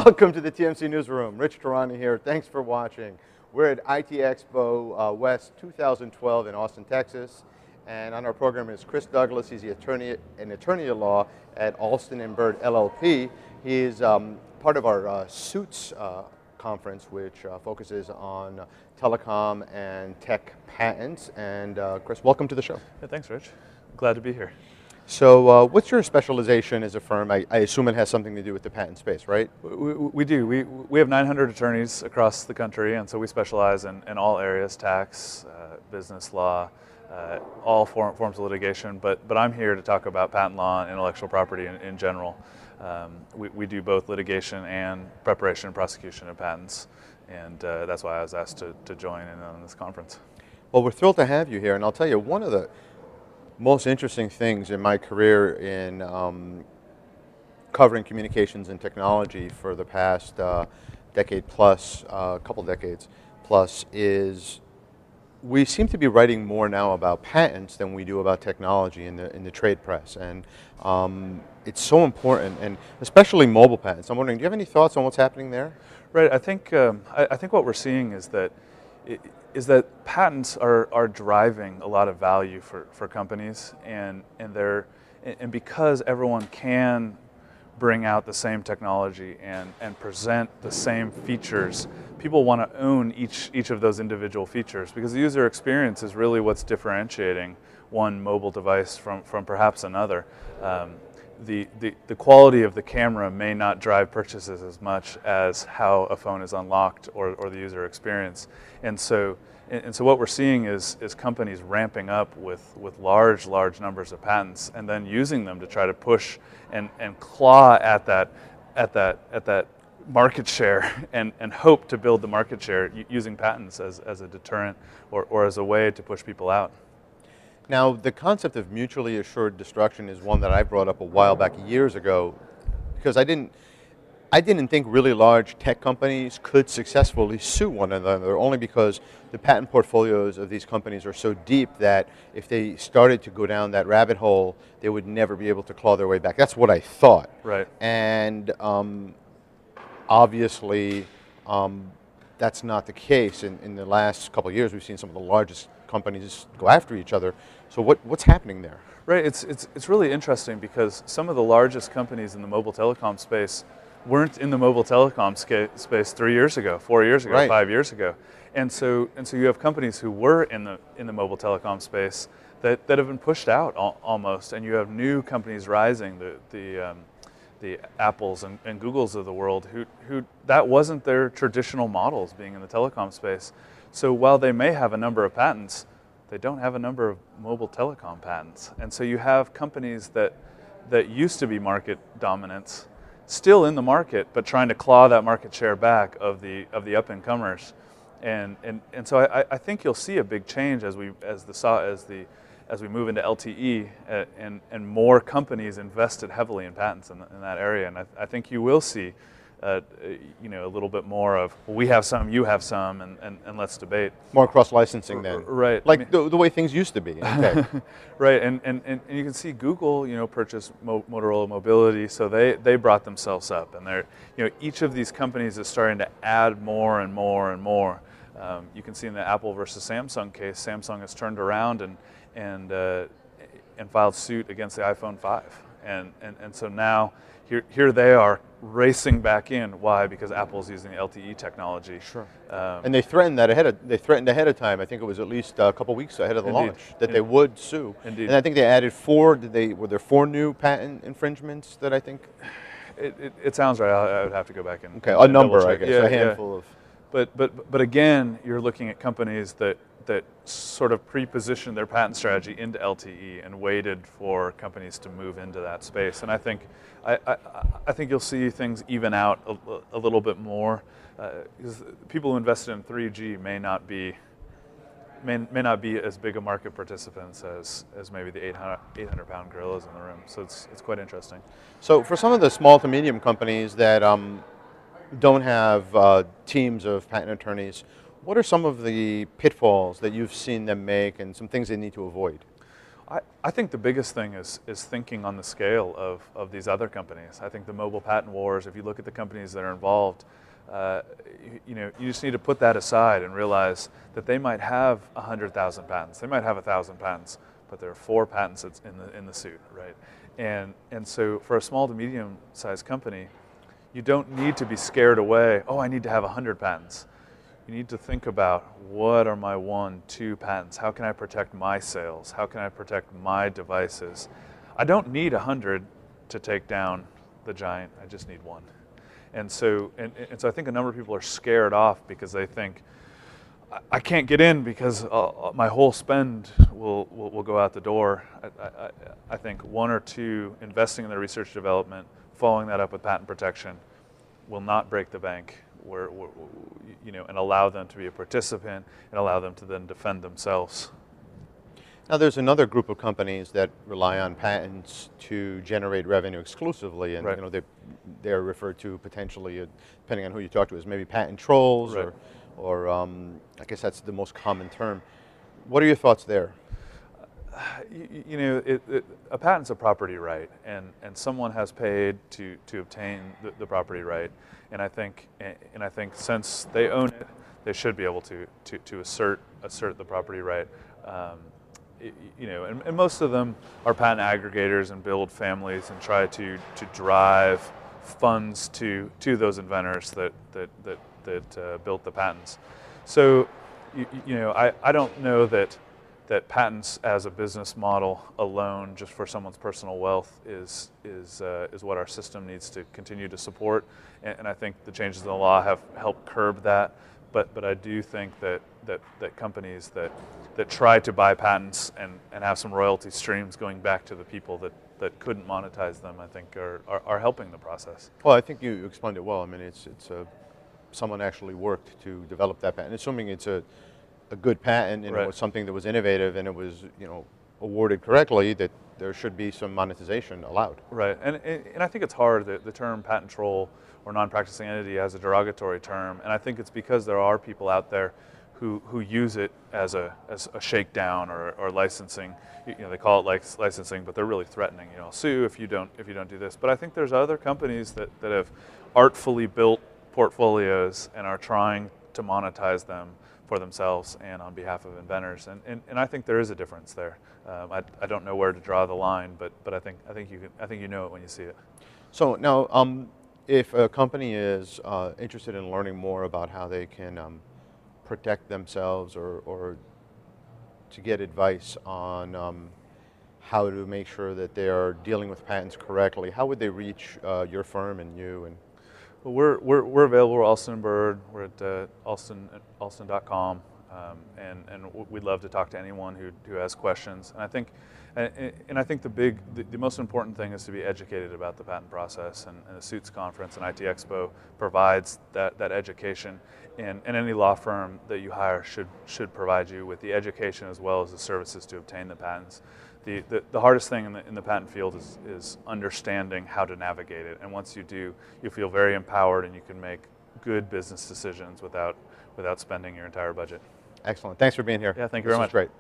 Welcome to the TMC Newsroom. Rich Tehrani here. Thanks for watching. We're at IT Expo West 2012 in Austin, Texas. And on our program is Chris Douglas. He's an attorney at law at Alston Bird LLP. He is part of our Suits conference, which focuses on telecom and tech patents. And Chris, welcome to the show. Yeah, thanks, Rich. Glad to be here. So what's your specialization as a firm? I assume it has something to do with the patent space, right? We do. We have 900 attorneys across the country, and so we specialize in all areas, tax, business law, all forms of litigation. But I'm here to talk about patent law and intellectual property in general. We do both litigation and preparation and prosecution of patents, and that's why I was asked to join in on this conference. Well, we're thrilled to have you here, and I'll tell you, one of the most interesting things in my career in covering communications and technology for the past decade plus, couple decades plus, is we seem to be writing more now about patents than we do about technology in the trade press, and it's so important, and especially mobile patents. I'm wondering, do you have any thoughts on what's happening there? Right. I think what we're seeing is that patents are driving a lot of value for companies, and because everyone can bring out the same technology and present the same features, people want to own each of those individual features, because the user experience is really what's differentiating one mobile device from perhaps another. The quality of the camera may not drive purchases as much as how a phone is unlocked or the user experience. And so what we're seeing is companies ramping up with large numbers of patents, and then using them to try to push and claw at that market share and hope to build the market share using patents as a deterrent or as a way to push people out. Now, the concept of mutually assured destruction is one that I brought up a while back, years ago, because I didn't think really large tech companies could successfully sue one another, only because the patent portfolios of these companies are so deep that if they started to go down that rabbit hole, they would never be able to claw their way back. That's what I thought. Right. And obviously, that's not the case. In the last couple of years, we've seen some of the largest companies go after each other. So what's happening there? Right. It's really interesting, because some of the largest companies in the mobile telecom space weren't in the mobile telecom space 3 years ago, 4 years ago, right. 5 years ago, and so you have companies who were in the mobile telecom space that have been pushed out almost, and you have new companies rising, the Apples and Googles of the world, who that wasn't their traditional models, being in the telecom space. So while they may have a number of patents, they don't have a number of mobile telecom patents, and so you have companies that used to be market dominants still in the market, but trying to claw that market share back of the up-and-comers, and so I think you'll see a big change as we move into LTE, and more companies invested heavily in patents in that area, and I think you will see a little bit more of, well, we have some, you have some, and let's debate. More cross-licensing then. Right. Like the way things used to be. Okay. Right, and you can see Google, purchased Motorola Mobility, so they brought themselves up, and they're, each of these companies is starting to add more and more and more. You can see in the Apple versus Samsung case, Samsung has turned around and filed suit against the iPhone 5, and so now here they are racing back in. Why? Because Apple's using LTE technology. Sure. And they threatened that ahead of time. I think it was at least a couple weeks ahead of the launch that they would sue. Indeed. And I think they added 4. Were there 4 new patent infringements that I think? It sounds right. I would have to go back and okay, a number, I guess, yeah, a handful of. But again, you're looking at companies that sort of pre-positioned their patent strategy into LTE and waited for companies to move into that space. And I think you'll see things even out a little bit more, because people who invested in 3G may not be as big a market participants as maybe the 800-pound gorillas in the room. So it's quite interesting. So for some of the small to medium companies that don't have teams of patent attorneys, what are some of the pitfalls that you've seen them make and some things they need to avoid? I think the biggest thing is thinking on the scale of these other companies. I think the mobile patent wars, if you look at the companies that are involved, you just need to put that aside and realize that they might have 100,000 patents, they might have 1,000 patents, but there are 4 patents in the suit, right? And so for a small to medium sized company, you don't need to be scared away, oh, I need to have 100 patents. You need to think about, what are my 1, 2 patents? How can I protect my sales? How can I protect my devices? I don't need 100 to take down the giant, I just need 1. And so I think a number of people are scared off because they think, I can't get in because my whole spend will go out the door. I think 1 or 2 investing in their research and development, following that up with patent protection, will not break the bank. And allow them to be a participant and allow them to then defend themselves. Now there's another group of companies that rely on patents to generate revenue exclusively, and right. They're referred to potentially, depending on who you talk to, as maybe patent trolls, right. or I guess that's the most common term. What are your thoughts there? A patent's a property right, and someone has paid to obtain the property right, and I think since they own it, they should be able to assert the property right. And most of them are patent aggregators and build families and try to drive funds to those inventors that built the patents. So I don't know that patents as a business model alone, just for someone's personal wealth, is what our system needs to continue to support. And I think the changes in the law have helped curb that. But I do think that companies that try to buy patents and have some royalty streams going back to the people that couldn't monetize them, I think are helping the process. Well, I think you explained it well. I mean, it's someone actually worked to develop that patent, assuming it's a good patent and right. It was something that was innovative and it was awarded correctly, that there should be some monetization allowed. Right, and I think it's hard that the term patent troll or non-practicing entity as a derogatory term, and I think it's because there are people out there who use it as a shakedown or licensing. They call it licensing, but they're really threatening. Sue if you don't do this. But I think there's other companies that have artfully built portfolios and are trying to monetize them for themselves and on behalf of inventors, and I think there is a difference there. I don't know where to draw the line, but I think you know it when you see it. So now, if a company is interested in learning more about how they can protect themselves or to get advice on how to make sure that they are dealing with patents correctly, how would they reach your firm and you? And well, we're available. We're Alston Bird. We're at alston.com, and we'd love to talk to anyone who has questions. And I think the most important thing is to be educated about the patent process, and the Suits Conference and IT Expo provides that education. And any law firm that you hire should provide you with the education as well as the services to obtain the patents. The hardest thing in the patent field is understanding how to navigate it, and once you do, you feel very empowered and you can make good business decisions without spending your entire budget. Excellent. Thanks for being here. Yeah, thank you very much. This was great.